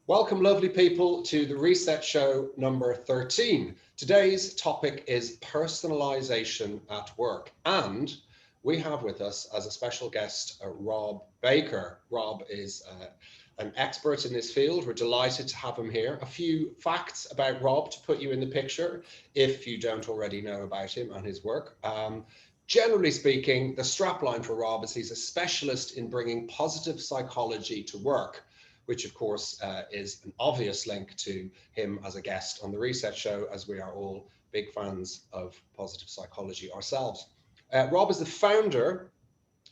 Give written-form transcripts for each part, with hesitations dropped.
Welcome, lovely people, to the Reset Show number 13. Today's topic is personalisation at work, and we have with us as a special guest Rob Baker. Rob is an expert in this field. We're delighted to have him here. A few facts about Rob to put you in the picture if you don't already know about him and his work. Generally speaking, the strapline for Rob is he's a specialist in bringing positive psychology to work, which of course is an obvious link to him as a guest on the Reset Show, as we are all big fans of positive psychology ourselves. Rob is the founder,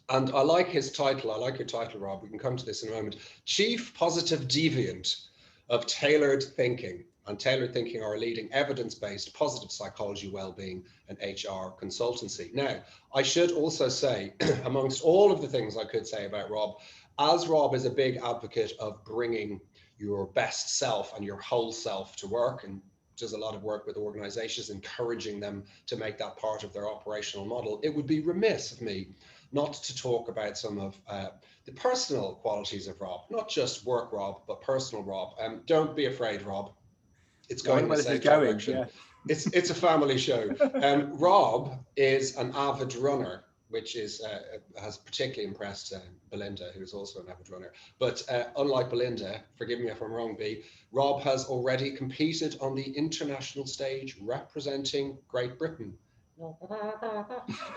and I like his title. I like your title, Rob. We can come to this in a moment. Chief Positive Deviant of Tailored Thinking. And Tailored Thinking are a leading evidence-based positive psychology, well-being and HR consultancy. Now, I should also say, amongst all of the things I could say about Rob, as Rob is a big advocate of bringing your best self and your whole self to work, and does a lot of work with organizations, encouraging them to make that part of their operational model, it would be remiss of me not to talk about some of the personal qualities of Rob, not just work Rob, but personal Rob. Don't be afraid, Rob. It's going in the same direction. Yeah. It's a family show. Rob is an avid runner, which is has particularly impressed Belinda, who is also an avid runner. But unlike Belinda, forgive me if I'm wrong, B, Rob has already competed on the international stage representing Great Britain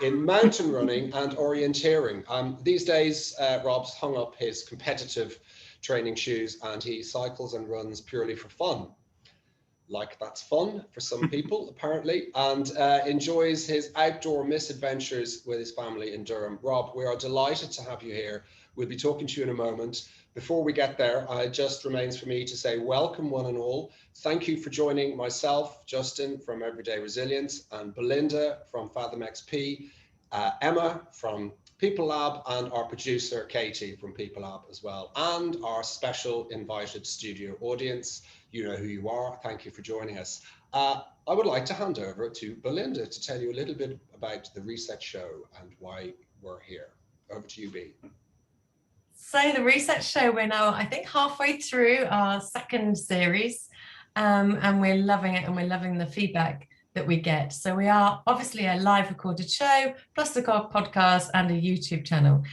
in mountain running and orienteering. These days, Rob's hung up his competitive training shoes and he cycles and runs purely for fun. Like that's fun for some people, apparently, and enjoys his outdoor misadventures with his family in Durham. Rob, we are delighted to have you here. We'll be talking to you in a moment. Before we get there, it just remains for me to say welcome, one and all. Thank you for joining myself, Justin from Everyday Resilience, and Belinda from Fathom XP, Emma from People Lab, and our producer, Katie from People Lab as well, and our special invited studio audience. You know who you are. Thank you for joining us. I would like to hand over to Belinda to tell you a little bit about the Reset Show and why we're here. Over to you, B. So the Reset Show, we're now, I think, halfway through our second series, and we're loving it, and we're loving the feedback that we get. So we are obviously a live recorded show, plus the podcast and a YouTube channel.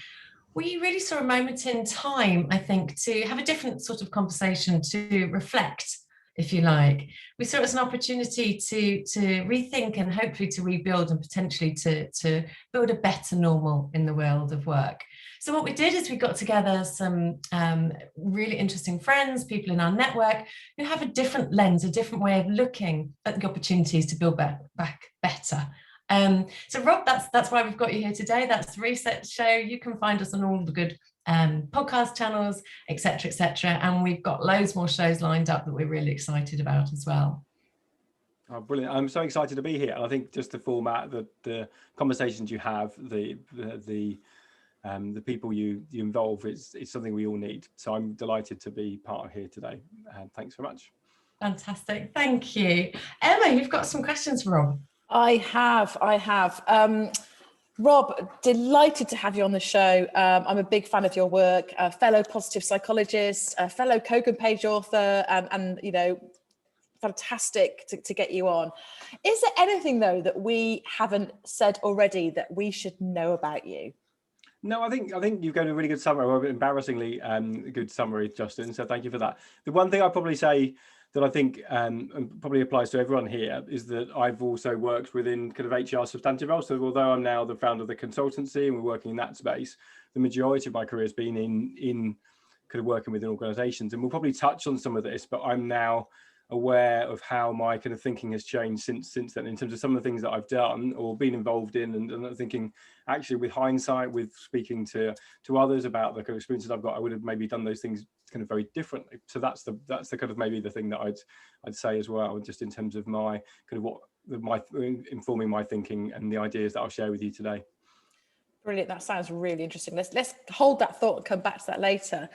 We really saw a moment in time, I think, to have a different sort of conversation, to reflect, if you like. We saw it as an opportunity to rethink and hopefully to rebuild and potentially to build a better normal in the world of work. So what we did is we got together some really interesting friends, people in our network who have a different lens, a different way of looking at the opportunities to build back better. So Rob, that's why we've got you here today. That's the Reset Show. You can find us on all the good podcast channels, etc., etc. And we've got loads more shows lined up that we're really excited about as well. Oh, brilliant. I'm so excited to be here. I think just the format, the conversations you have, the people you involve, it's something we all need. So I'm delighted to be part of here today. Thanks very much. Fantastic. Thank you. Emma, you've got some questions for Rob. I have. Rob, delighted to have you on the show. I'm a big fan of your work, a fellow positive psychologist, a fellow Kogan page author, and you know, fantastic to get you on. Is there anything though that we haven't said already that we should know about you? No, I think you've given a really good summary, or embarrassingly good summary, Justin. So thank you for that. The one thing I'd probably say that I think probably applies to everyone here is that I've also worked within kind of HR substantive roles. So although I'm now the founder of the consultancy and we're working in that space, the majority of my career has been in kind of working within organisations. And we'll probably touch on some of this, but I'm now aware of how my kind of thinking has changed since then, in terms of some of the things that I've done or been involved in, and thinking actually with hindsight, with speaking to others about the kind of experiences I've got, I would have maybe done those things kind of very differently. So that's the kind of maybe the thing that I'd say as well, just in terms of my kind of informing my thinking and the ideas that I'll share with you today. Brilliant. That sounds really interesting. Let's hold that thought and come back to that later.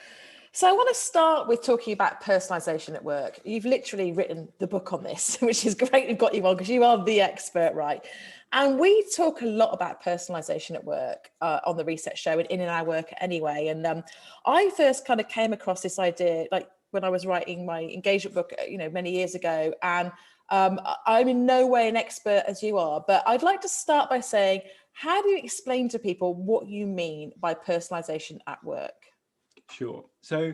So I want to start with talking about personalisation at work. You've literally written the book on this, which is great. We've got you on because you are the expert, right? And we talk a lot about personalisation at work on the Reset Show and in our work anyway. And I first kind of came across this idea, like when I was writing my engagement book, many years ago. And I'm in no way an expert as you are, but I'd like to start by saying, how do you explain to people what you mean by personalisation at work? Sure. So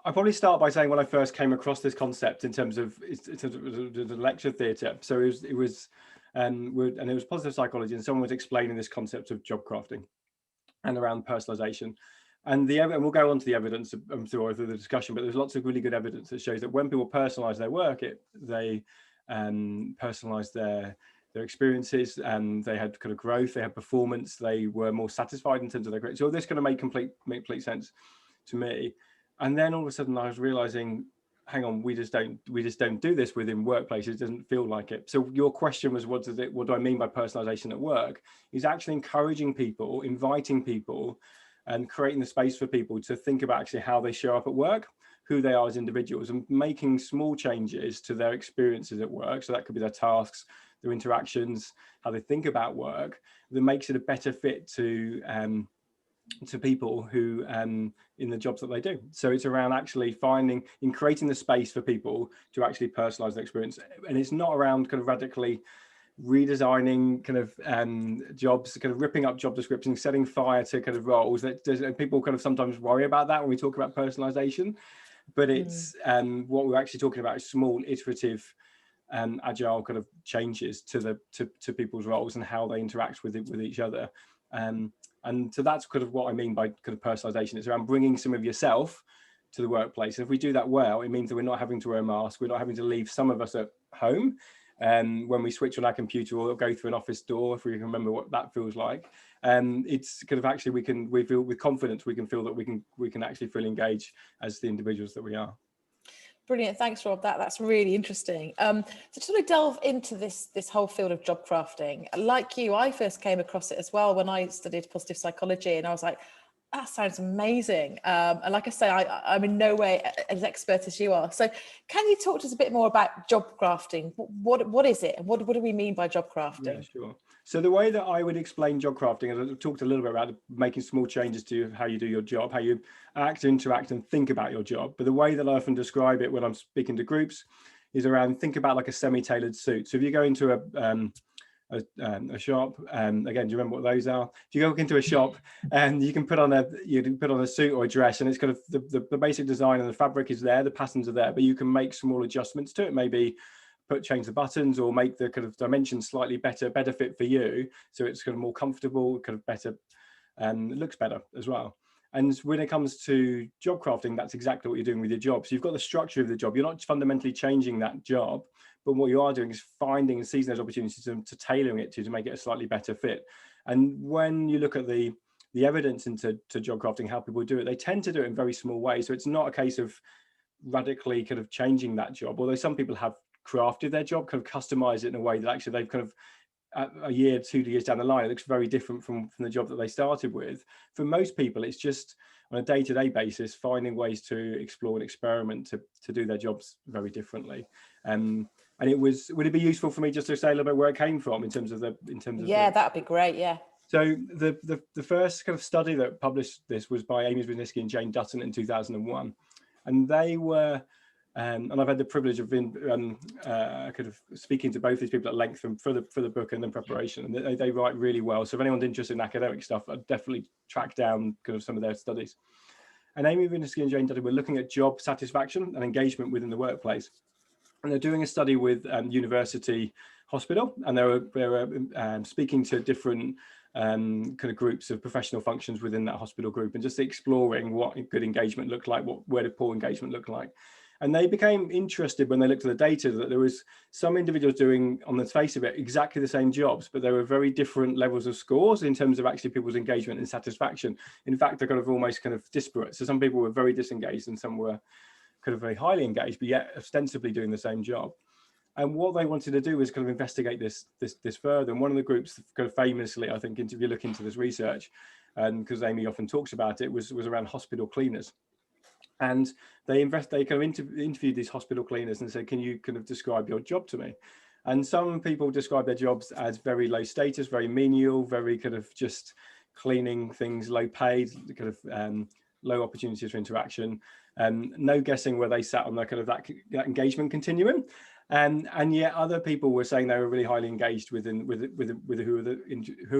I'll probably start by saying when I first came across this concept in terms of the lecture theatre. So it was positive psychology, and someone was explaining this concept of job crafting and around personalisation. And we'll go on to the evidence through the discussion, but there's lots of really good evidence that shows that when people personalise their work, they personalise their experiences, and they had kind of growth, they had performance, they were more satisfied in terms of their growth. So this kind of made complete sense to me. And then all of a sudden I was realizing, hang on, we just don't do this within workplaces. It doesn't feel like it. So your question was, what do I mean by personalization at work? Is actually encouraging people, inviting people, and creating the space for people to think about actually how they show up at work, who they are as individuals, and making small changes to their experiences at work. So that could be their tasks, their interactions, how they think about work, that makes it a better fit to people who in the jobs that they do. So it's around actually creating the space for people to actually personalize their experience. And it's not around kind of radically redesigning kind of jobs, kind of ripping up job descriptions, setting fire to kind of roles. People kind of sometimes worry about that when we talk about personalization, but it's what we're actually talking about is small iterative agile kind of changes to people's roles and how they interact with each other. And so that's kind of what I mean by kind of personalization. It's around bringing some of yourself to the workplace. And if we do that well, it means that we're not having to wear a mask. We're not having to leave some of us at home when we switch on our computer or go through an office door, if we can remember what that feels like. It's kind of actually we feel with confidence, we can feel that we can actually feel engaged as the individuals that we are. Brilliant, thanks Rob. That's really interesting. So to sort of delve into this whole field of job crafting, like you, I first came across it as well when I studied positive psychology, and I was like, that sounds amazing. And like I say, I'm in no way as expert as you are. So can you talk to us a bit more about job crafting? What is it, and what do we mean by job crafting? Yeah, sure. So the way that I would explain job crafting, and I talked a little bit about making small changes to how you do your job, how you act, interact, and think about your job. But the way that I often describe it when I'm speaking to groups is around, think about like a semi-tailored suit. So if you go into a shop, again, do you remember what those are? If you go into a shop and you can put on a suit or a dress, and it's kind of the basic design and the fabric is there, the patterns are there, but you can make small adjustments to it. Maybe change the buttons or make the kind of dimensions slightly better fit for you, so it's kind of more comfortable, kind of better, and it looks better as well. And when it comes to job crafting, that's exactly what you're doing with your job. So you've got the structure of the job. You're not fundamentally changing that job, but what you are doing is finding and seizing those opportunities to tailoring it to make it a slightly better fit. And when you look at the evidence into job crafting, how people do it, they tend to do it in very small ways. So it's not a case of radically kind of changing that job, although some people have crafted their job, kind of customized it in a way that actually they've kind of a year, 2 years down the line, it looks very different from the job that they started with. For most people, it's just on a day-to-day basis, finding ways to explore and experiment to do their jobs very differently. And would it be useful for me just to say a little bit where it came from in terms of that'd be great. Yeah. So the first kind of study that published this was by Amy Zwinicki and Jane Dutton in 2001, and they were. And I've had the privilege of being kind of speaking to both these people at length for the book and then preparation. And they write really well. So if anyone's interested in academic stuff, I'd definitely track down kind of some of their studies. And Amy Zwinicki and Jane Dutton were looking at job satisfaction and engagement within the workplace. And they're doing a study with University Hospital, and they were speaking to different kind of groups of professional functions within that hospital group, and just exploring what good engagement looked like, where did poor engagement look like. And they became interested when they looked at the data that there was some individuals doing, on the face of it, exactly the same jobs, but there were very different levels of scores in terms of actually people's engagement and satisfaction. In fact, they're kind of almost kind of disparate. So some people were very disengaged and some were kind of very highly engaged, but yet ostensibly doing the same job. And what they wanted to do was kind of investigate this further. And one of the groups kind of famously, I think, if you look into this research, and because Amy often talks about it, was around hospital cleaners. And they kind of interviewed these hospital cleaners and said, can you kind of describe your job to me? And some people describe their jobs as very low status, very menial, very kind of just cleaning things, low paid, kind of low opportunities for interaction. no guessing where they sat on the kind of that engagement continuum. And yet other people were saying they were really highly engaged who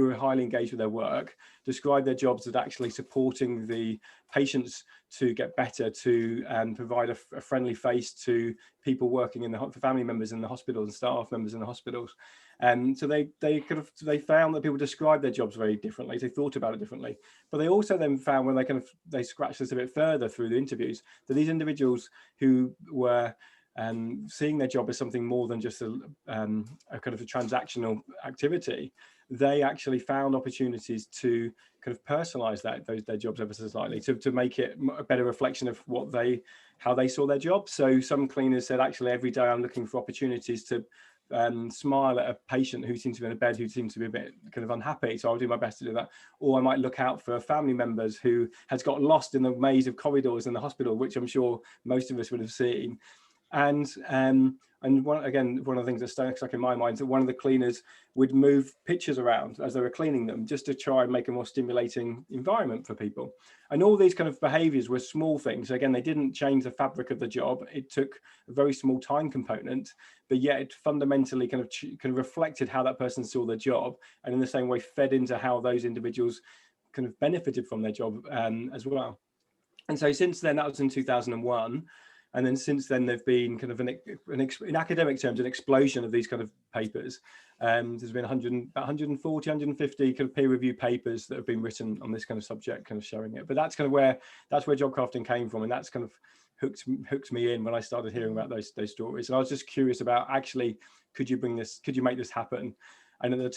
were highly engaged with their work, described their jobs as actually supporting the patients to get better, to provide a friendly face to people working in the family members in the hospital and staff members in the hospitals. So they found that people described their jobs very differently. They thought about it differently, but they also then found, when they scratched this a bit further through the interviews, that these individuals who were seeing their job as something more than just a kind of a transactional activity, they actually found opportunities to kind of personalize their jobs ever so slightly, to make it a better reflection of how they saw their job. So some cleaners said, actually, every day I'm looking for opportunities to smile at a patient who seems to be in a bed, who seems to be a bit kind of unhappy, so I'll do my best to do that. Or I might look out for family members who has got lost in the maze of corridors in the hospital, which I'm sure most of us would have seen. And one of the things that stuck in my mind is that one of the cleaners would move pictures around as they were cleaning them, just to try and make a more stimulating environment for people. And all these kind of behaviors were small things. Again, they didn't change the fabric of the job. It took a very small time component, but yet it fundamentally kind of reflected how that person saw their job, and in the same way fed into how those individuals kind of benefited from their job as well. And so since then, that was in 2001. And then since then, there've been kind of in academic terms, an explosion of these kind of papers. There's been 140, 150 kind of peer-reviewed papers that have been written on this kind of subject, kind of showing it. But that's where job crafting came from, and that's kind of hooked me in when I started hearing about those stories. And I was just curious about, actually, could you make this happen? And at the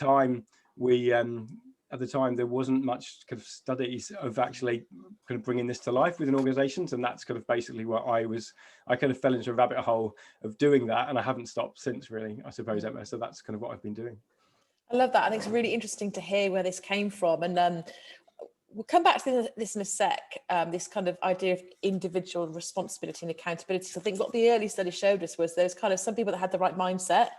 time, there wasn't much kind of studies of actually kind of bringing this to life within organizations. And that's kind of basically what I kind of fell into a rabbit hole of doing that. And I haven't stopped since, really, I suppose, Emma. So that's kind of what I've been doing. I love that. I think it's really interesting to hear where this came from. And we'll come back to this in a sec, this kind of idea of individual responsibility and accountability. So I think what the early study showed us was there's kind of some people that had the right mindset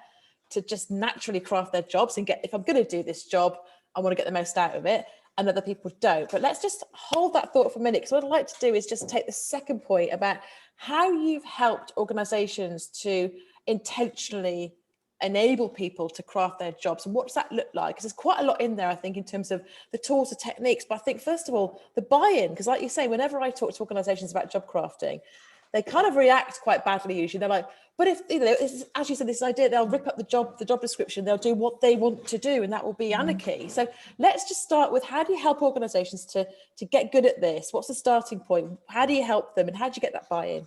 to just naturally craft their jobs and if I'm going to do this job, I want to get the most out of it, and other people don't. But let's just hold that thought for a minute, because what I'd like to do is just take the second point about how you've helped organizations to intentionally enable people to craft their jobs. And what does that look like? Because there's quite a lot in there, I think, in terms of the tools, the techniques, but I think, first of all, the buy-in, because like you say, whenever I talk to organizations about job crafting, they kind of react quite badly usually. They're like, but if, as you said, this idea, they'll rip up the job description, they'll do what they want to do, and that will be anarchy. So let's just start with, how do you help organizations to get good at this? What's the starting point? How do you help them, and how do you get that buy-in?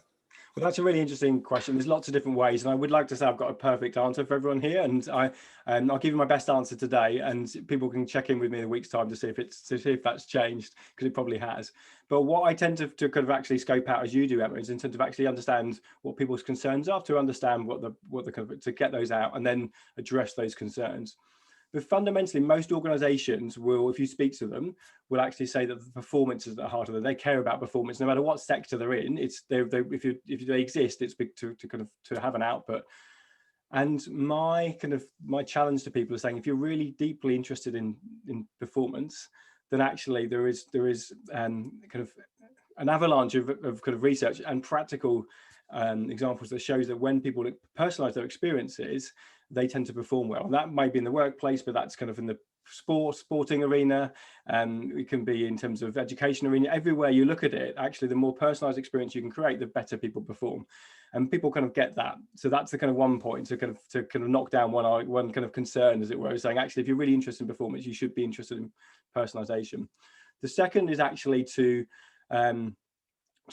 Well, that's a really interesting question. There's lots of different ways, and I would like to say I've got a perfect answer for everyone here, and I'll give you my best answer today, and people can check in with me in a week's time to see if that's changed, because it probably has. But what I tend to kind of actually scope out, as you do, Emma, is in terms of actually understand what people's concerns are, to understand what the kind of, to get those out and then address those concerns. But fundamentally, most organizations will, if you speak to them, will actually say that the performance is at the heart of it. They care about performance, no matter what sector they're in. If they exist, it's big to have an output. And my challenge to people is saying, if you're really deeply interested in performance, then actually there is kind of an avalanche of kind of research and practical examples that shows that when people personalize their experiences, they tend to perform well. And that might be in the workplace, but that's kind of in the sporting arena. It can be in terms of education arena. Everywhere you look at it, actually, the more personalized experience you can create, the better people perform. And people kind of get that. So that's the kind of one point to kind of knock down one kind of concern, as it were, saying, actually, if you're really interested in performance, you should be interested in personalization. The second is actually to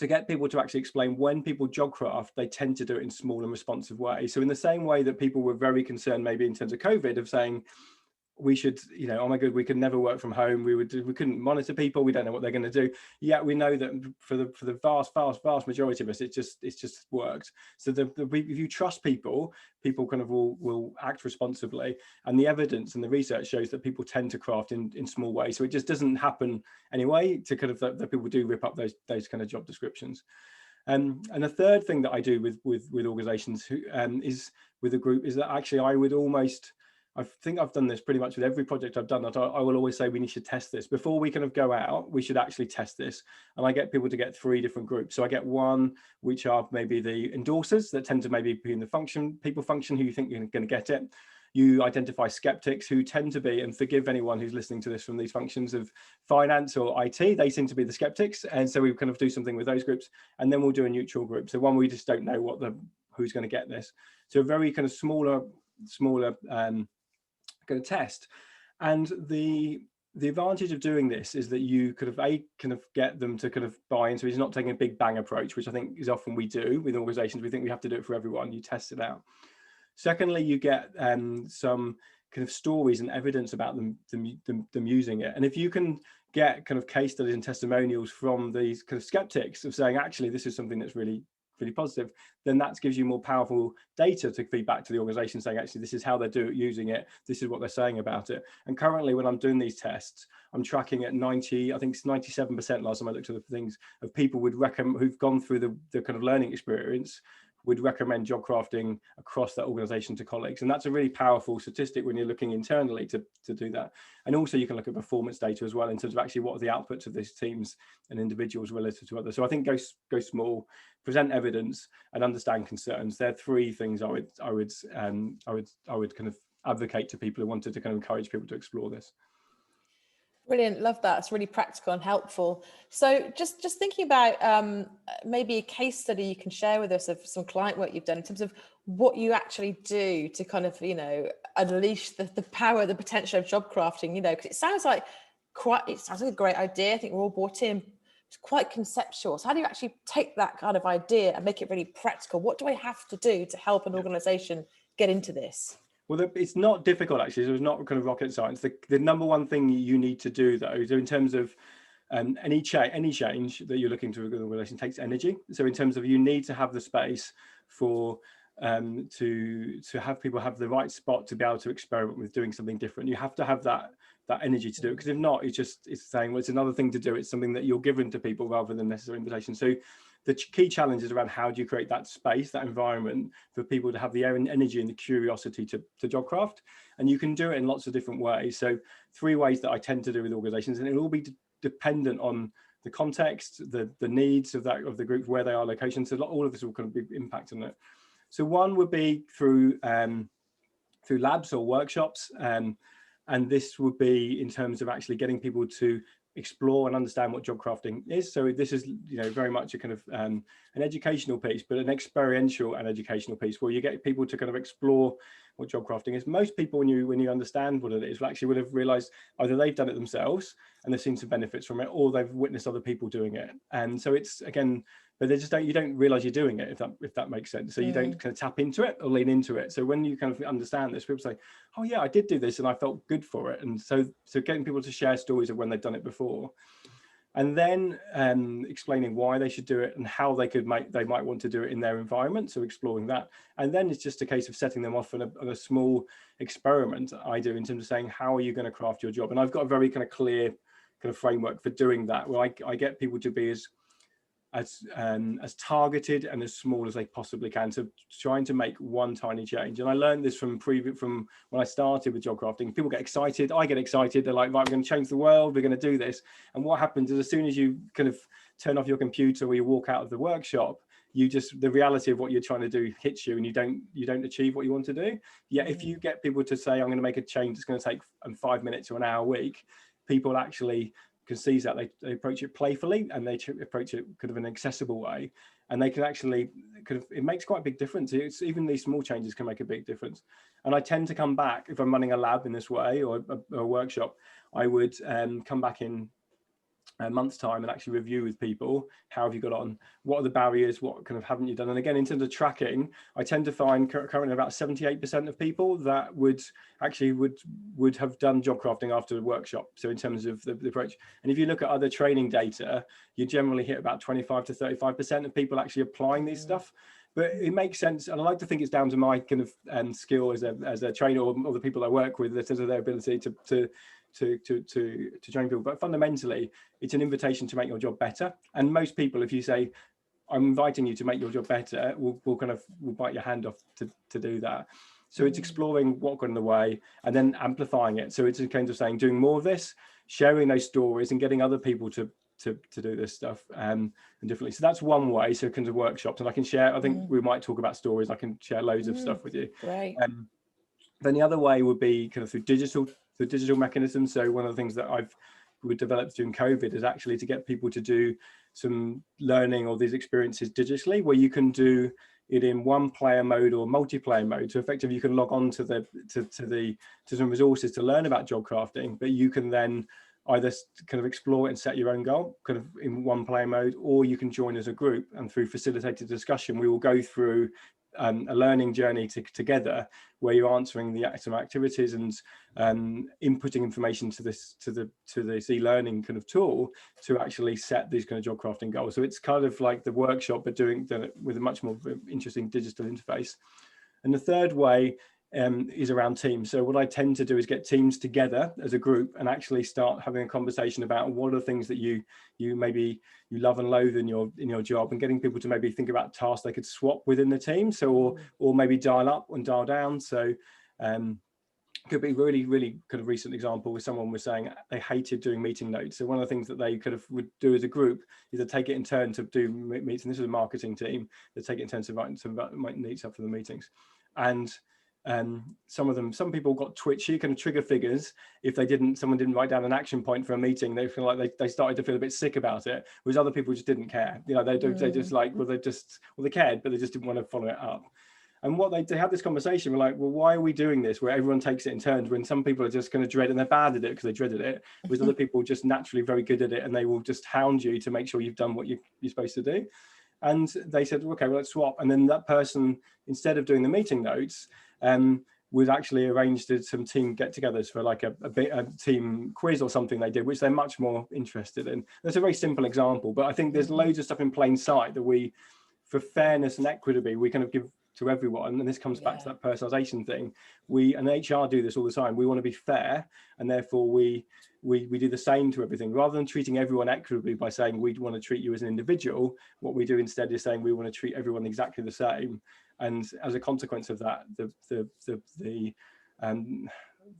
get people to actually explain, when people job craft, they tend to do it in small and responsive ways. So in the same way that people were very concerned, maybe in terms of COVID, of saying, we should, oh my God, we could never work from home. We couldn't monitor people. We don't know what they're going to do. Yet we know that for the vast majority of us, it's just worked. So if you trust people kind of will act responsibly. And the evidence and the research shows that people tend to craft in small ways. So it just doesn't happen anyway, to kind of that people do rip up those kind of job descriptions. And the third thing that I do with organizations is with a group is that actually I would almost I think I've done this pretty much with every project I've done, that I will always say we need to test this before we kind of go out. We should actually test this, and I get people to get 3 different groups. So I get one which are maybe the endorsers that tend to maybe be in the people function who you think you're going to get it. You identify skeptics who tend to be, and forgive anyone who's listening to this from these functions of finance or IT, they seem to be the skeptics, and so we kind of do something with those groups, and then we'll do a neutral group. So one we just don't know who's going to get this. So a very kind of smaller going to test. And the advantage of doing this is that you could have get them to kind of buy into it. It's not taking a big bang approach, which I think is often we do with organizations. We think we have to do it for everyone. You test it out. Secondly, you get some kind of stories and evidence about them using it. And if you can get kind of case studies and testimonials from these kind of skeptics of saying, actually, this is something that's really positive, then that gives you more powerful data to feed back to the organization saying, actually, this is how they're using it. This is what they're saying about it. And currently, when I'm doing these tests, I'm tracking at 90, I think it's 97% last time I looked at the things, of people would recommend, who've gone through the kind of learning experience, would recommend job crafting across that organization to colleagues. And that's a really powerful statistic when you're looking internally to do that. And also you can look at performance data as well in terms of actually what are the outputs of these teams and individuals relative to others. So I think go small, present evidence, and understand concerns. They're 3 things I would kind of advocate to people who wanted to kind of encourage people to explore this. Brilliant, love that. It's really practical and helpful. So just thinking about maybe a case study you can share with us of some client work you've done in terms of what you actually do to kind of, unleash the power, the potential of job crafting, because it sounds like a great idea. I think we're all bought in. It's quite conceptual. So how do you actually take that kind of idea and make it really practical? What do I have to do to help an organization get into this? Well, it's not difficult, actually. So it's not kind of rocket science. The number one thing you need to do, though, so in terms of any change that you're looking to an organization takes energy. So in terms of, you need to have the space for to have people have the right spot to be able to experiment with doing something different. You have to have that energy to do it, because if not, it's saying, well, it's another thing to do. It's something that you're given to people rather than necessary invitation. So the key challenge is around how do you create that space, that environment for people to have the energy and the curiosity to job craft. And you can do it in lots of different ways. So 3 ways that I tend to do with organizations, and it'll all be dependent on the context, the needs of the group, where they are, locations. So all of this will kind of be impact on it. So one would be through labs or workshops, and this would be in terms of actually getting people to explore and understand what job crafting is. So this is very much a kind of an educational piece, but an experiential and educational piece where you get people to kind of explore what job crafting is. Most people, when you understand what it is, actually would have realized either they've done it themselves and they've seen some benefits from it, or they've witnessed other people doing it. And so it's, again, but they just you don't realize you're doing it, if that makes sense. So you don't kind of tap into it or lean into it. So when you kind of understand this, people say, oh yeah, I did do this and I felt good for it. And so getting people to share stories of when they've done it before, and then explaining why they should do it and how they might want to do it in their environment. So exploring that. And then it's just a case of setting them off on a small experiment I do in terms of saying, how are you going to craft your job? And I've got a very kind of clear kind of framework for doing that, where I get people to be as targeted and as small as they possibly can, so trying to make one tiny change. And I learned this from when I started with job crafting. People get excited, I get excited, they're like, right, we're going to change the world, we're going to do this. And what happens is, as soon as you kind of turn off your computer or you walk out of the workshop, the reality of what you're trying to do hits you, and you don't achieve what you want to do. Yet if you get people to say, I'm going to make a change that's going to take 5 minutes or an hour a week, people actually can seize that. They approach it playfully, and they approach it kind of an accessible way, and they can actually it makes quite a big difference. Even these small changes can make a big difference. And I tend to come back, if I'm running a lab in this way, or a workshop, I would come back in a month's time and actually review with people, how have you got on, what are the barriers, what kind of haven't you done. And again, in terms of tracking, I tend to find currently about 78% of people that would have done job crafting after the workshop. So in terms of the approach, and if you look at other training data, you generally hit about 25 to 35% of people actually applying these stuff. But it makes sense, and I like to think it's down to my kind of skill as a trainer, or the people I work with, in terms of their ability to train people. But fundamentally, it's an invitation to make your job better. And most people, if you say, I'm inviting you to make your job better, will bite your hand off to do that. So it's exploring what got in the way and then amplifying it. So it's a kind of saying, doing more of this, sharing those stories and getting other people to do this stuff and differently. So that's one way. So kind of workshops, and I can share, I think we might talk about stories. I can share loads of stuff with you. Great. Then the other way would be kind of through digital mechanisms. So one of the things that we developed during COVID is actually to get people to do some learning or these experiences digitally, where you can do it in one player mode or multiplayer mode. So effectively you can log on to some resources to learn about job crafting, but you can then either kind of explore it and set your own goal kind of in one player mode, or you can join as a group, and through facilitated discussion we will go through a learning journey together, where you're answering some activities and inputting information to this e-learning kind of tool to actually set these kind of job crafting goals. So it's kind of like the workshop, but doing it with a much more interesting digital interface. And the third way is around teams. So what I tend to do is get teams together as a group and actually start having a conversation about what are the things that you maybe you love and loathe in your job, and getting people to maybe think about tasks they could swap within the team. So or maybe dial up and dial down. So could be really kind of recent example where someone was saying they hated doing meeting notes. So one of the things that they kind of would do as a group is to take it in turn to do meetings. This was a marketing team. They take it in turn to invite meets up for the meetings. And some people got twitchy, kind of trigger figures. If someone didn't write down an action point for a meeting, they feel like they started to feel a bit sick about it, whereas other people just didn't care. They just like, they cared, but they just didn't want to follow it up. And what they had this conversation, we're like, well, why are we doing this where everyone takes it in turns, when some people are just going to dread it and they're bad at it because they dreaded it, whereas other people just naturally very good at it and they will just hound you to make sure you've done what you're supposed to do. And they said, okay, well, let's swap. And then that person, instead of doing the meeting notes, was actually arranged some team get-togethers for like a team quiz or something they did, which they're much more interested in. That's a very simple example, but I think there's loads of stuff in plain sight that we, for fairness and equity, we kind of give to everyone. And this comes back to that personalization thing. And HR do this all the time. We want to be fair, and therefore we do the same to everything, rather than treating everyone equitably by saying we want to treat you as an individual. What we do instead is saying we want to treat everyone exactly the same. And as a consequence of that, the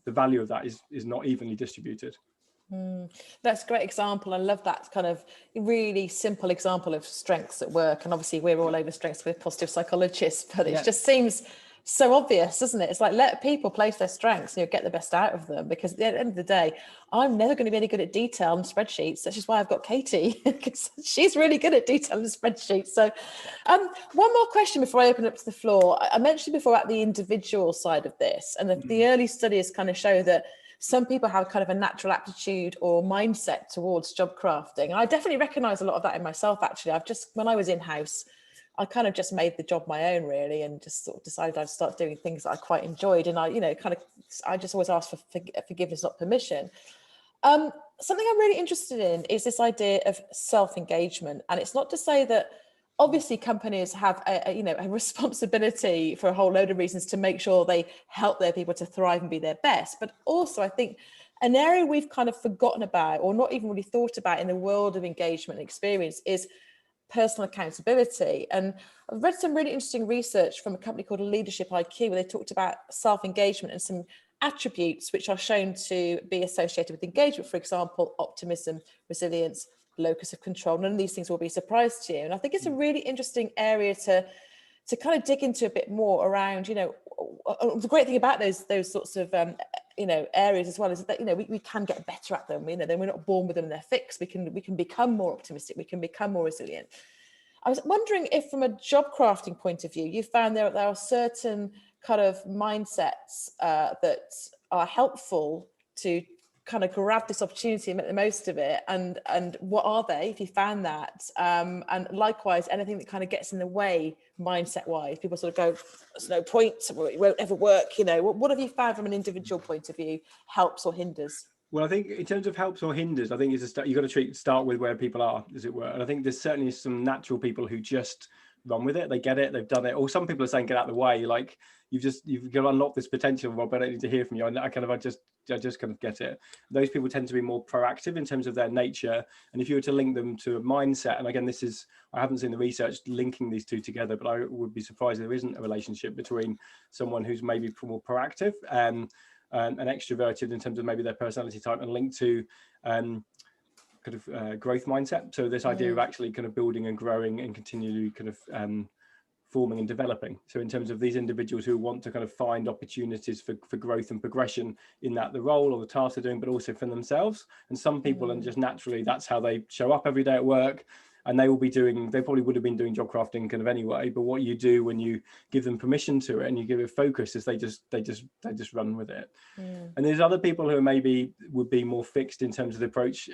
value of that is not evenly distributed. That's a great example. I love that kind of really simple example of strengths at work. And obviously we're all over strengths with positive psychologists, but it just seems so obvious, doesn't it? It's like, let people place their strengths and you'll get the best out of them, because at the end of the day, I'm never going to be any good at detail and spreadsheets. That's just why I've got Katie, because she's really good at detail and spreadsheets. So one more question before I open up to the floor. I mentioned before about the individual side of this, and the early studies kind of show that some people have kind of a natural aptitude or mindset towards job crafting. And I definitely recognize a lot of that in myself, actually. When I was in-house, I kind of just made the job my own, really, and just sort of decided I'd start doing things that I quite enjoyed. And I just always asked for forgiveness, not permission. Something I'm really interested in is this idea of self-engagement. And it's not to say that obviously companies have a responsibility for a whole load of reasons to make sure they help their people to thrive and be their best. But also I think an area we've kind of forgotten about, or not even really thought about in the world of engagement and experience, is personal accountability. And I've read some really interesting research from a company called Leadership IQ, where they talked about self-engagement and some attributes which are shown to be associated with engagement. For example, optimism, resilience, locus of control. None of these things will be a surprise to you. And I think it's a really interesting area to kind of dig into a bit more around, the great thing about those sorts of areas as well is that we can get better at them. Then we're not born with them and they're fixed. We can become more optimistic, we can become more resilient. I was wondering if from a job crafting point of view, you found there are certain kind of mindsets that are helpful to kind of grab this opportunity and make the most of it, and what are they, if you found that, and likewise anything that kind of gets in the way mindset wise, people sort of go, there's no point, it won't ever work, what have you found from an individual point of view helps or hinders? Well, I think in terms of helps or hinders, I think you've got to start with where people are, as it were. And I think there's certainly some natural people who just run with it. They get it, they've done it. Or some people are saying, get out of the way. Like you've got to unlock this potential, Rob. I don't need to hear from you. I just kind of get it. Those people tend to be more proactive in terms of their nature. And if you were to link them to a mindset, and again, I haven't seen the research linking these two together, but I would be surprised if there isn't a relationship between someone who's maybe more proactive and extroverted in terms of maybe their personality type, and linked to growth mindset. So this idea of actually kind of building and growing and continually kind of forming and developing. So in terms of these individuals who want to kind of find opportunities for growth and progression in the role or the task they're doing, but also for themselves. And some people, and just naturally, that's how they show up every day at work. And they probably would have been doing job crafting kind of anyway. But what you do when you give them permission to it and you give it focus is they just run with it. And there's other people who maybe would be more fixed in terms of the approach.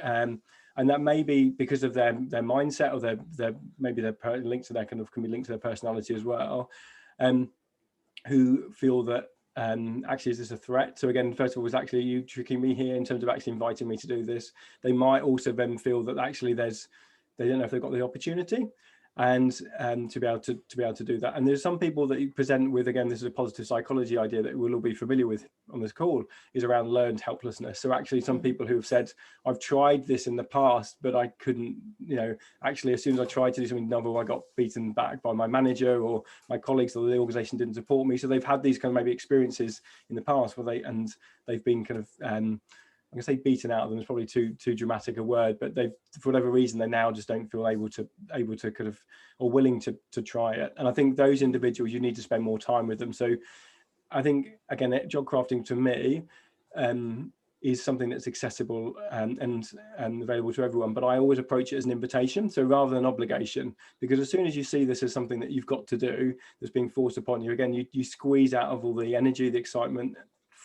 And that may be because of their mindset, or their link to their kind of, can be linked to their personality as well, who feel that actually, is this a threat? So again, first of all, was actually you tricking me here in terms of actually inviting me to do this? They might also then feel that actually they don't know if they've got the opportunity and to be able to do that. And there's some people that you present with, again, this is a positive psychology idea that we'll all be familiar with on this call, is around learned helplessness. So actually some people who have said, I've tried this in the past, but I couldn't, actually as soon as I tried to do something novel, I got beaten back by my manager or my colleagues, or the organization didn't support me. So they've had these kind of maybe experiences in the past where they've been kind of, I'm going to say beaten out of them is probably too dramatic a word, but they've, for whatever reason, they now just don't feel able to kind of, or willing to try it. And I think those individuals, you need to spend more time with them. So I think, again, job crafting to me is something that's accessible and available to everyone, but I always approach it as an invitation. So rather than obligation, because as soon as you see this as something that you've got to do, that's being forced upon you, again, you squeeze out of all the energy, the excitement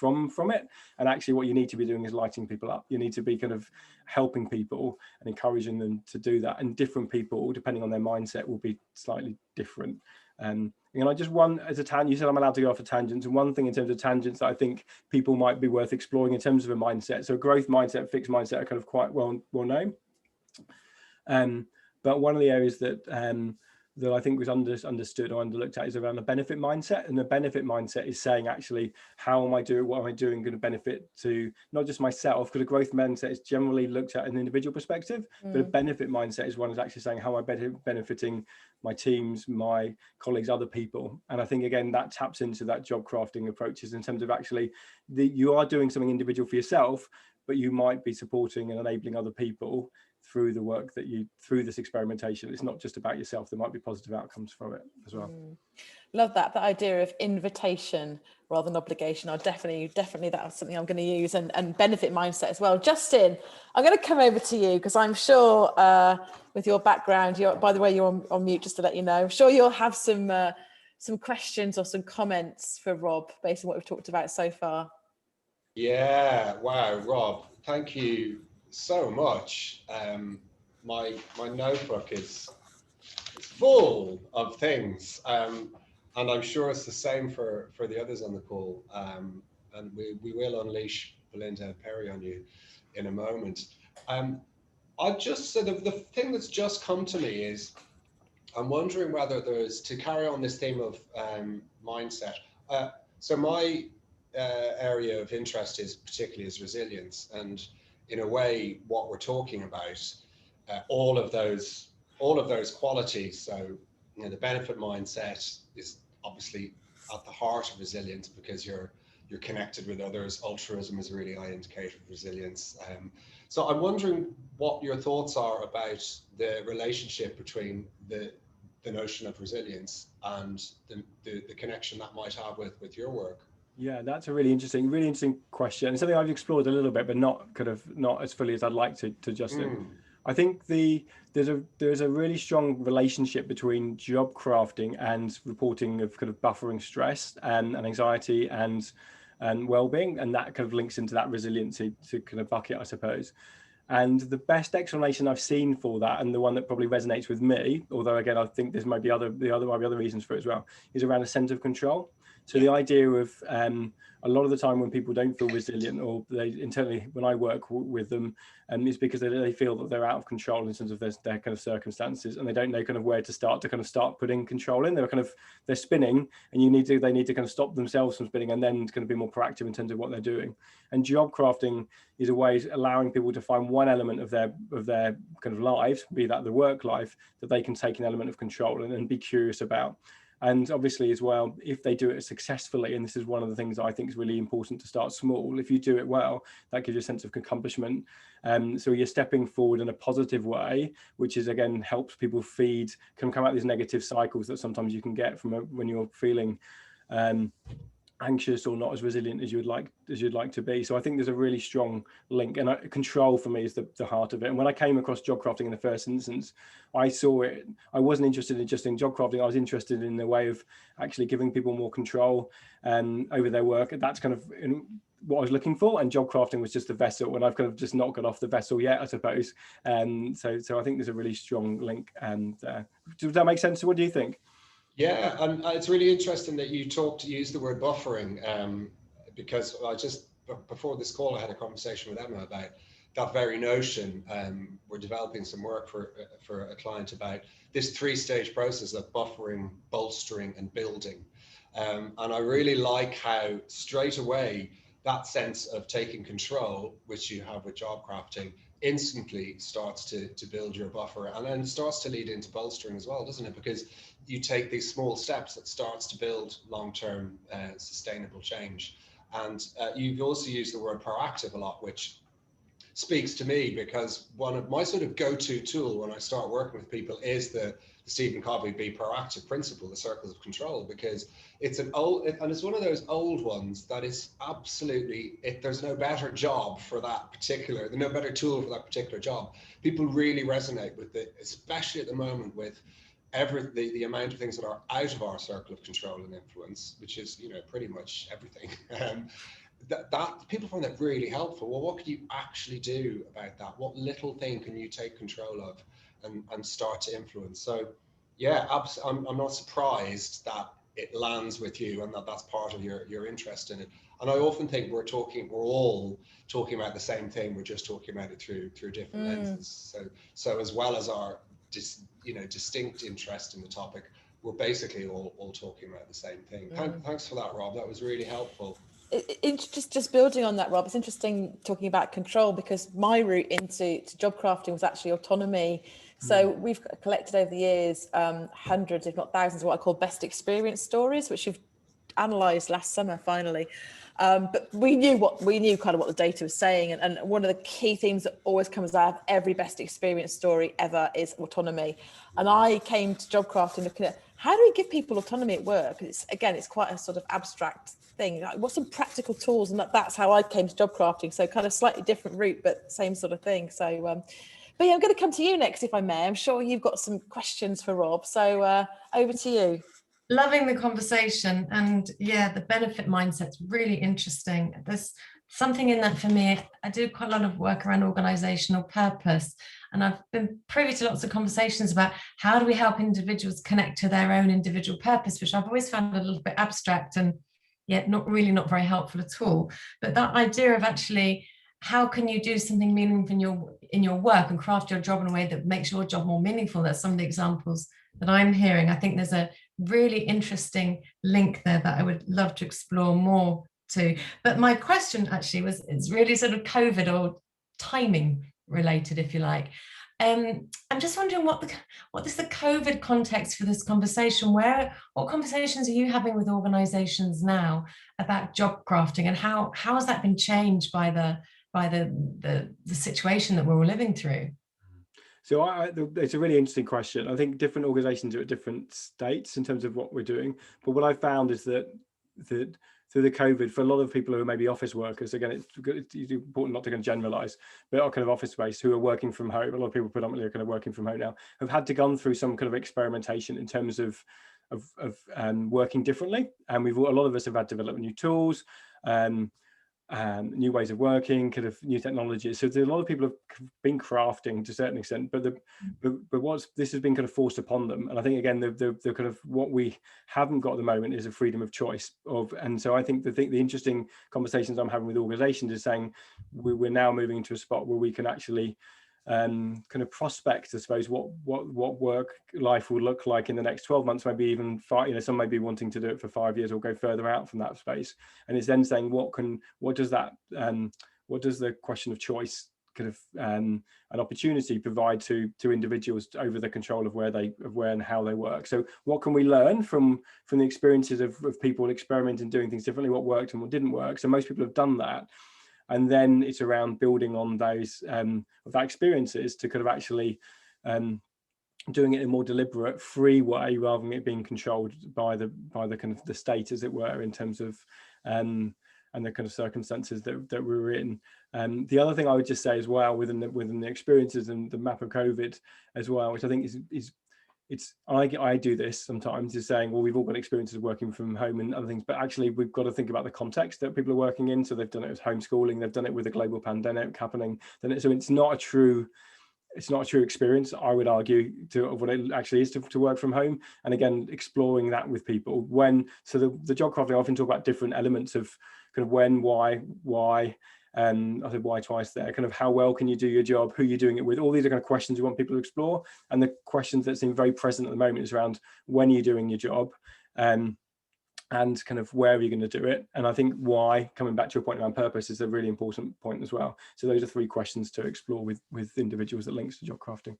from it. And actually what you need to be doing is lighting people up. You need to be kind of helping people and encouraging them to do that. And different people, depending on their mindset, will be slightly different. And I just you said I'm allowed to go off a tangent. And one thing in terms of tangents that I think people might be worth exploring in terms of a mindset. So growth mindset, fixed mindset are kind of quite well known. But one of the areas that I think was understood or underlooked at is around the benefit mindset. And the benefit mindset is saying, actually, what am I doing going to benefit to not just myself, because a growth mindset is generally looked at an individual perspective, but a benefit mindset is one that's actually saying, how am I benefiting my teams, my colleagues, other people? And I think, again, that taps into that job crafting approaches in terms of actually you are doing something individual for yourself, but you might be supporting and enabling other people through the work through this experimentation. It's not just about yourself. There might be positive outcomes from it as well. Love that idea of invitation rather than obligation. I'll definitely that's something I'm going to use, and benefit mindset as well. Justin, I'm going to come over to you because I'm sure with your background, by the way, you're on mute, just to let you know, I'm sure you'll have some questions or some comments for Rob based on what we've talked about so far. Yeah, wow, Rob, thank you so much. My notebook is full of things, and I'm sure it's the same for the others on the call. And we will unleash Belinda and Perry on you in a moment. I just so the thing that's just come to me is I'm wondering whether there's, to carry on this theme of mindset. So my area of interest is resilience, and in a way what we're talking about, all of those qualities. So the benefit mindset is obviously at the heart of resilience, because you're connected with others. Altruism is a really high indicator of resilience. So I'm wondering what your thoughts are about the relationship between the notion of resilience and the connection that might have with your work. Yeah, that's a really interesting question. And something I've explored a little bit, but not as fully as I'd like to Justin. I think there's a really strong relationship between job crafting and reporting of kind of buffering stress and anxiety and well-being, and that kind of links into that resiliency to kind of bucket, I suppose. And the best explanation I've seen for that, and the one that probably resonates with me, although again I think there might be other reasons for it as well, is around a sense of control. So the idea of a lot of the time when people don't feel resilient, or they internally, when I work with them, it's because they feel that they're out of control in terms of their kind of circumstances, and they don't know kind of where to start putting control in. They're spinning, and they need to kind of stop themselves from spinning, and then kind of be more proactive in terms of what they're doing. And job crafting is a way of allowing people to find one element of their kind of lives, be that the work life, that they can take an element of control and be curious about. And obviously as well, if they do it successfully, and this is one of the things I think is really important to start small, if you do it well, that gives you a sense of accomplishment. So you're stepping forward in a positive way, which is, again, helps people can come out of these negative cycles that sometimes you can get from when you're feeling anxious or not as resilient as you'd like to be. So I think there's a really strong link, and control for me is the heart of it. And when I came across job crafting in the first instance, I saw it. I wasn't interested in just in job crafting. I was interested in the way of actually giving people more control over their work. And that's kind of what I was looking for. And job crafting was just the vessel, and I've kind of just not got off the vessel yet, I suppose. So I think there's a really strong link. And does that make sense? What do you think? Yeah, and it's really interesting that you used the word buffering, because before this call, I had a conversation with Emma about that very notion. We're developing some work for a client about this 3-stage process of buffering, bolstering, and building. And I really like how straight away that sense of taking control, which you have with job crafting, instantly starts to build your buffer, and then starts to lead into bolstering as well, doesn't it? Because you take these small steps that starts to build long-term sustainable change. And you've also used the word proactive a lot, which speaks to me, because one of my sort of go-to tool when I start working with people is the Stephen Covey Be Proactive principle, the circles of control, because it's it's one of those old ones that is absolutely, there's no better job for that particular, no better tool for that particular job. People really resonate with it, especially at the moment with the amount of things that are out of our circle of control and influence, which is, pretty much everything. That people find that really helpful. Well, what can you actually do about that? What little thing can you take control of and start to influence? So yeah, I'm not surprised that it lands with you and that's part of your interest in it. And I often think we're all talking about the same thing, we're just talking about it through different lenses. So as well as our distinct interest in the topic, we're basically all talking about the same thing. Thanks for that, Rob. That was really helpful. Just building on that, Rob, it's interesting talking about control, because my route into job crafting was actually autonomy. So we've collected over the years hundreds, if not thousands, of what I call best experience stories, which we've analysed last summer finally. But we knew kind of what the data was saying, and one of the key themes that always comes out of every best experience story ever is autonomy. And I came to job crafting looking at how do we give people autonomy at work? It's quite a sort of abstract thing. Like, what's some practical tools? And that's how I came to job crafting. So kind of slightly different route, but same sort of thing. So, but yeah, I'm going to come to you next, if I may. I'm sure you've got some questions for Rob. So over to you. Loving the conversation, and yeah, the benefit mindset's really interesting. There's something in that for me. I do quite a lot of work around organizational purpose, and I've been privy to lots of conversations about how do we help individuals connect to their own individual purpose, which I've always found a little bit abstract and yet not very helpful at all. But that idea of actually, how can you do something meaningful in your work and craft your job in a way that makes your job more meaningful? That's some of the examples that I'm hearing. I think there's a really interesting link there that I would love to explore more too. But my question actually it's really sort of COVID or timing related, if you like. I'm just wondering what is the COVID context for this conversation? What conversations are you having with organizations now about job crafting, and how has that been changed by the situation that we're all living through? So it's a really interesting question. I think different organizations are at different states in terms of what we're doing. But what I found is that through the COVID, for a lot of people who are maybe office workers, again, it's important not to kind of generalize, but are kind of office based, who are working from home. A lot of people predominantly are kind of working from home now, have had to gone through some kind of experimentation in terms of working differently. And a lot of us have had to develop new tools. new ways of working, kind of new technologies. So there's a lot of people have been crafting to a certain extent, but this has been kind of forced upon them. And I think again, the kind of what we haven't got at the moment is a freedom of choice and so I think the interesting conversations I'm having with organizations is saying we're now moving to a spot where we can actually kind of prospect, I suppose, what work life will look like in the next 12 months, maybe even 5, some may be wanting to do it for 5 years or go further out from that space. And it's then saying what does the question of choice kind of an opportunity provide to individuals over the control of where and how they work. So what can we learn from the experiences of people experimenting, doing things differently, what worked and what didn't work? So most people have done that. And then it's around building on those of that experiences to kind of actually doing it in a more deliberate, free way, rather than it being controlled by the kind of the state, as it were, in terms of and the kind of circumstances that we're in. The other thing I would just say as well, within the experiences and the map of COVID as well, which I think is I do this sometimes, is saying, well, we've all got experiences of working from home and other things, but actually we've got to think about the context that people are working in. So they've done it as homeschooling, they've done it with a global pandemic happening. So it's not a true experience, I would argue, of what it actually is to work from home. And again, exploring that with people. The job crafting, I often talk about different elements of kind of when, why. I said why twice there, kind of how well can you do your job, who you're doing it with, all these are kind of questions we want people to explore. And the questions that seem very present at the moment is around when are you doing your job, and kind of where are you going to do it. And I think why, coming back to your point around purpose, is a really important point as well. So those are 3 questions to explore with individuals that links to job crafting.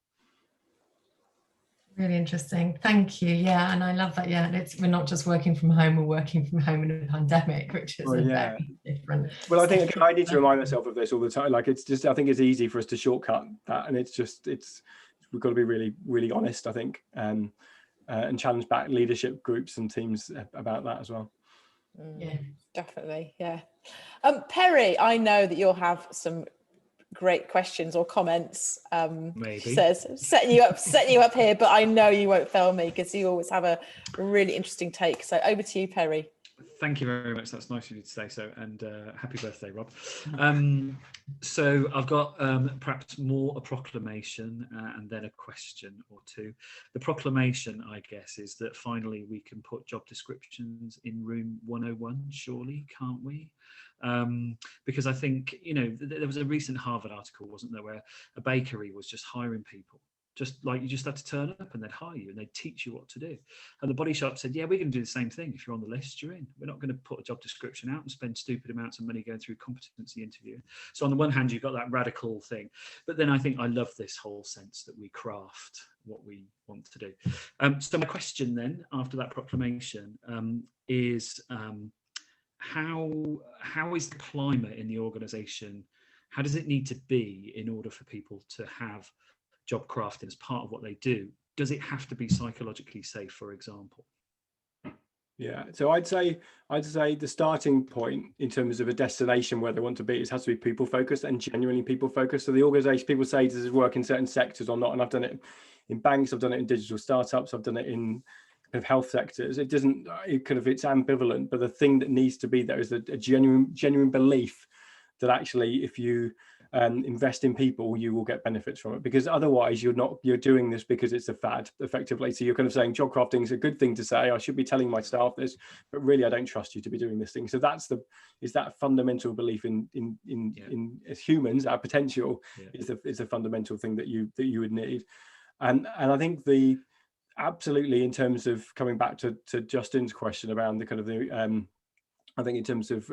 Really interesting. Thank you. Yeah, and I love that. Yeah, we're not just working from home, we're working from home in a pandemic, which is very different. Well, I think again, I need to remind myself of this all the time. Like, it's just, I think it's easy for us to shortcut that, and we've got to be really, really honest, I think, and challenge back leadership groups and teams about that as well. Yeah, definitely. Yeah. Perry, I know that you'll have some great questions or comments. Maybe says setting you up here, but I know you won't fail me because you always have a really interesting take. So over to you, Perry. Thank you very much. That's nice of you to say so, and happy birthday, Rob. So I've got perhaps more a proclamation and then a question or two. The proclamation, I guess, is that finally we can put job descriptions in room 101, surely, can't we? Because I think, there was a recent Harvard article, wasn't there, where a bakery was just hiring people. Just like you just had to turn up and they'd hire you and they'd teach you what to do. And the Body Shop said, yeah, we're going to do the same thing. If you're on the list, you're in. We're not going to put a job description out and spend stupid amounts of money going through competency interview. So on the one hand, you've got that radical thing. But then I think I love this whole sense that we craft what we want to do. So my question then, after that proclamation, is how is the climate in the organisation? How does it need to be in order for people to have job crafting as part of what they do? Does it have to be psychologically safe, for example? Yeah, so I'd say the starting point in terms of a destination where they want to be, it has to be people focused and genuinely people focused. So the organisation, people say, does it work in certain sectors or not? And I've done it in banks, I've done it in digital startups, I've done it in kind of health sectors. It's ambivalent, but the thing that needs to be there is a genuine belief that actually, if you invest in people, you will get benefits from it, because otherwise you're doing this because it's a fad, effectively. So you're kind of saying job crafting is a good thing to say, I should be telling my staff this, but really I don't trust you to be doing this thing. So is that fundamental belief in as humans, our potential is a fundamental thing that you would need. And I think absolutely, in terms of coming back to Justin's question around the kind of I think in terms of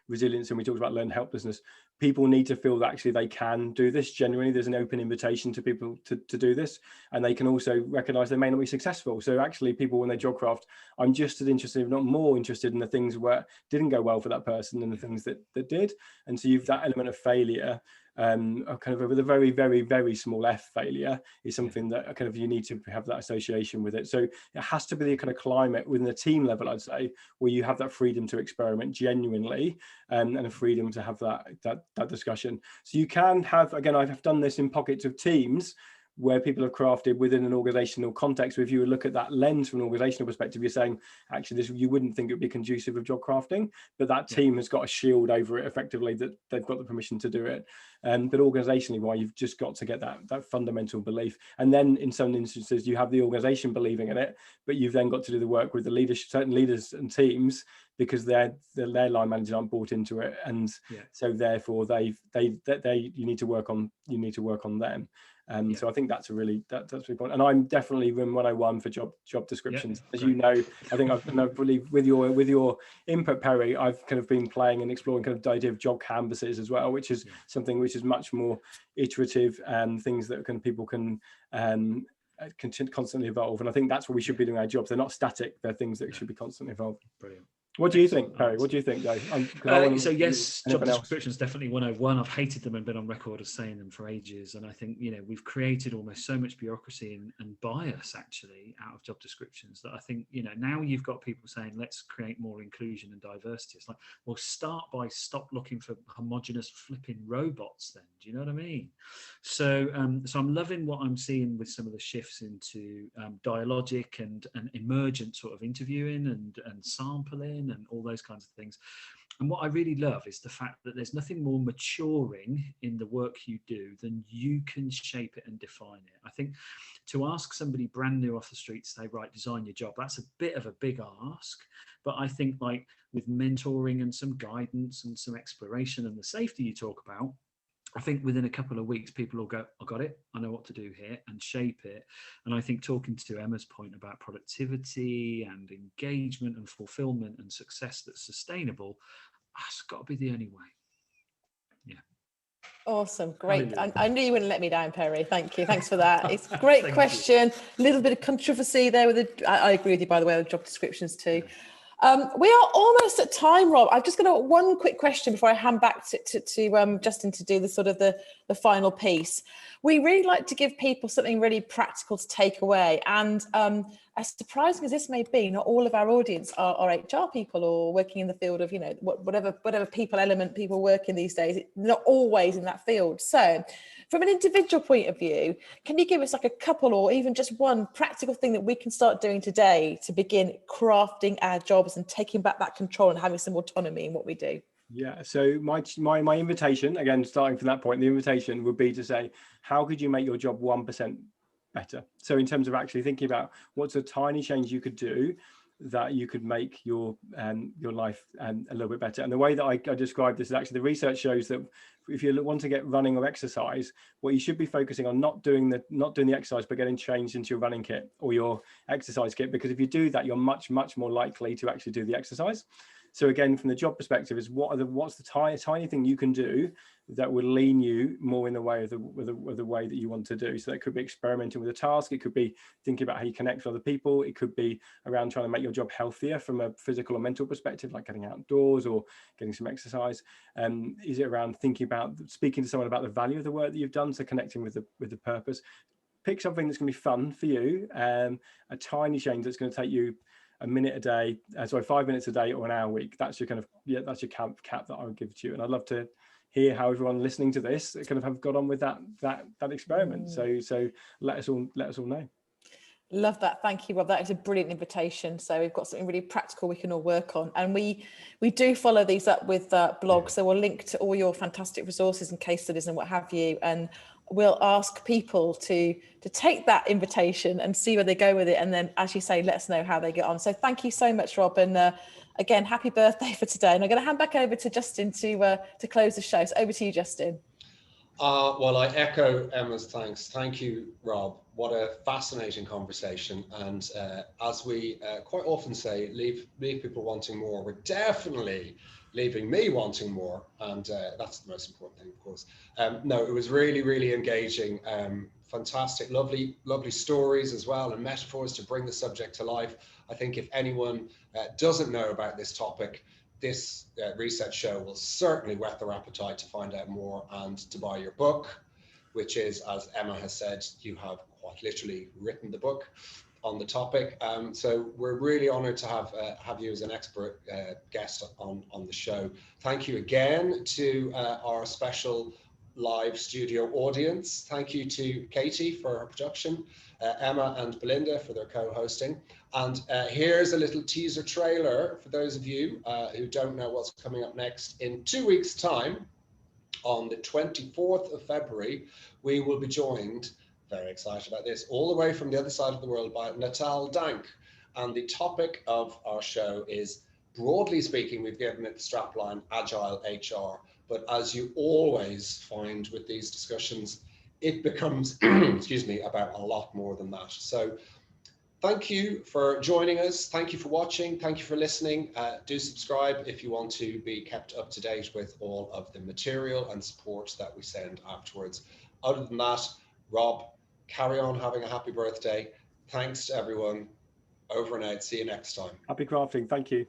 resilience, and we talked about learned helplessness, people need to feel that actually they can do this. Genuinely, there's an open invitation to people to do this, and they can also recognize they may not be successful. So actually, people, when they job craft, I'm just as interested, if not more interested, in the things where didn't go well for that person than the things that did. And so you've that element of failure, kind of with a very, very, very small f, failure is something that kind of you need to have that association with it. So it has to be the kind of climate within the team level, I'd say, where you have that freedom to experiment genuinely, and a freedom to have that discussion. So you can have, again, I've done this in pockets of teams where people have crafted within an organizational context. If you would look at that lens from an organizational perspective, you're saying, actually, this, you wouldn't think it would be conducive of job crafting, but that team has got a shield over it effectively, that they've got the permission to do it. But organizationally, why, you've just got to get that fundamental belief. And then in some instances, you have the organization believing in it, but you've then got to do the work with the leadership, certain leaders and teams, because their line managers aren't bought into it, and so therefore you need to work on them. So I think that's a really that's a big point. And I'm definitely room 101 for job descriptions. As you know, I think I've really, with your input, Perry, I've kind of been playing and exploring kind of the idea of job canvases as well, which is something which is much more iterative, and things that people can constantly evolve. And I think that's what we should be doing our jobs. They're not static, they're things that should be constantly evolving. Brilliant. What do you think, Perry? What do you think, Joe? So yes, job descriptions definitely 101. I've hated them and been on record as saying them for ages. And I think, we've created almost so much bureaucracy and bias actually out of job descriptions that I think, now you've got people saying, let's create more inclusion and diversity. It's like, well, stop looking for homogenous flipping robots then. Do you know what I mean? So I'm loving what I'm seeing with some of the shifts into dialogic and emergent sort of interviewing and sampling and all those kinds of things. And what I really love is the fact that there's nothing more maturing in the work you do than you can shape it and define it. I think to ask somebody brand new off the street to say, right, design your job, that's a bit of a big ask. But I think, like, with mentoring and some guidance and some exploration and the safety you talk about, I think within a couple of weeks, people will go, I got it, I know what to do here, and shape it. And I think, talking to Emma's point about productivity and engagement and fulfillment and success that's sustainable, that's got to be the only way. Yeah. Awesome. Great. I knew you wouldn't let me down, Perry. Thank you. Thanks for that. It's a great question. A little bit of controversy there with I agree with you, by the way, with job descriptions too. Yeah. We are almost at time, Rob. I've just got one quick question before I hand back to Justin to do the sort of the final piece. We really like to give people something really practical to take away. And as surprising as this may be, not all of our audience are HR people or working in the field of, whatever people element people work in these days, not always in that field. So from an individual point of view, can you give us like a couple or even just one practical thing that we can start doing today to begin crafting our jobs and taking back that control and having some autonomy in what we do? Yeah, so my invitation, again, starting from that point, the invitation would be to say, how could you make your job 1% better? So in terms of actually thinking about what's a tiny change you could do that you could make your life a little bit better. And the way that I describe this is actually the research shows that if you want to get running or exercise, what you should be focusing on not doing the exercise, but getting changed into your running kit or your exercise kit, because if you do that, you're much more likely to actually do the exercise. So again, from the job perspective, is what's the tiny thing you can do that will lean you more in the way of the way that you want to do. So that could be experimenting with a task. It could be thinking about how you connect with other people. It could be around trying to make your job healthier from a physical or mental perspective, like getting outdoors or getting some exercise. Is it around thinking about speaking to someone about the value of the work that you've done, so connecting with the purpose? Pick something that's going to be fun for you, a tiny change that's going to take you a minute a day, 5 minutes a day or an hour a week. That's your that's your cap that I would give to you. And I'd love to hear how everyone listening to this kind of have got on with that experiment. So let us all know. Love that. Thank you, Rob. That is a brilliant invitation. So we've got something really practical we can all work on. And we do follow these up with blogs. So we'll link to all your fantastic resources and case studies and what have you. And we'll ask people to take that invitation and see where they go with it. And then, as you say, let us know how they get on. So thank you so much, Rob. And again, happy birthday for today. And I'm going to hand back over to Justin to close the show. So over to you, Justin. Well, I echo Emma's thanks. Thank you, Rob. What a fascinating conversation. And as we quite often say, leave people wanting more. We're definitely leaving me wanting more. And that's the most important thing, of course. No, it was really engaging. Fantastic, lovely stories as well, and metaphors to bring the subject to life. I think if anyone doesn't know about this topic, this research show will certainly whet their appetite to find out more and to buy your book, which is, as Emma has said, you have quite literally written the book on the topic. So we're really honoured to have you as an expert guest on the show. Thank you again to our special live studio audience. Thank you to Katie for her production, Emma and Belinda for their co-hosting. And here's a little teaser trailer for those of you who don't know what's coming up next. In 2 weeks' time, on the 24th of February, we will be joined, very excited about this, all the way from the other side of the world by Natal Dank. And the topic of our show is, broadly speaking, we've given it the strapline Agile HR. But as you always find with these discussions, it becomes, excuse me, about a lot more than that. So thank you for joining us. Thank you for watching. Thank you for listening. Do subscribe if you want to be kept up to date with all of the material and support that we send afterwards. Other than that, Rob, carry on having a happy birthday. Thanks to everyone. Over and out. See you next time. Happy crafting. Thank you.